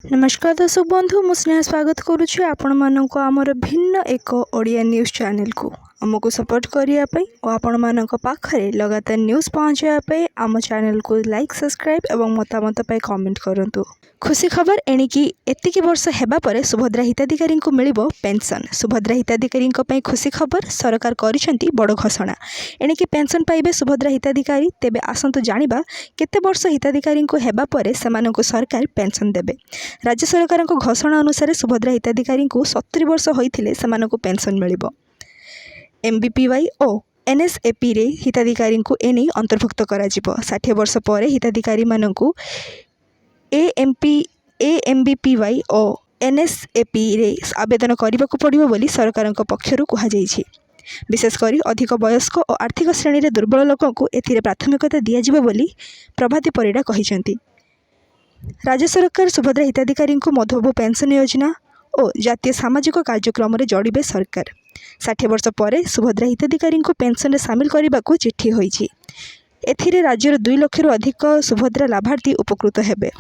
नमस्कार दर्शक बंधु मु स्नेहा स्वागत करुच्छी आपण मानक आमर भिन्न एक ओडिया न्यूज चैनल को आमको सपोर्ट करने और आपण मानक पाखरे लगातार न्यूज पहुँचापी आम चैनल को लाइक सब्सक्राइब और मतामत पाई कमेंट करंतु। खुशी खबर एणिकी एतिकी वर्ष हेबा परे सुभद्रा हिताधिकारी को मिलिबो पेंशन। सुभद्रा हिताधिकारी पई खुशी खबर सरकार करिसेंती बड़ घोषणा। एणिकी पेंशन पाइबे सुभद्रा हिताधिकारी। तेबे आसंतु जानिबा केते वर्ष हिताधिकारी को हेबा परे सेमानकु सरकार पेंशन देबे। राज्य सरकार घोषणा अनुसार सुभद्रा हिताधिकारी को 70 वर्ष होइथिले सेमानकु पेंशन मिलिबो। एमबीपीवाई और एनएसएपी रे हिताधिकारी को एने अंतर्भुक्त करा जिवो। 60 वर्ष पर हिताधिकारी मानकु एएमबीपीवाई और एनएसएपी रे आवेदन करने को पड़ो बोली सरकार पक्षर कहुई। विशेषकर अधिक वयस्क और आर्थिक श्रेणी रे दुर्बल लोक को एथिरे प्राथमिकता दिया बोली प्रभाती परिड़ा कहिसेंती। राज्य सरकार सुभद्रा हिताधिकारी को मधुबाबू पेंशन योजना और जातीय सामाजिक कार्यक्रम में जोड़े सरकार। 60 वर्ष पर सुभद्रा हिताधिकारी को पेंशन में सामिल करने को चिठी होईछि। एथिरे राज्यर 2 लाख अधिक सुभद्रा लाभार्थी उपकृत हेबे।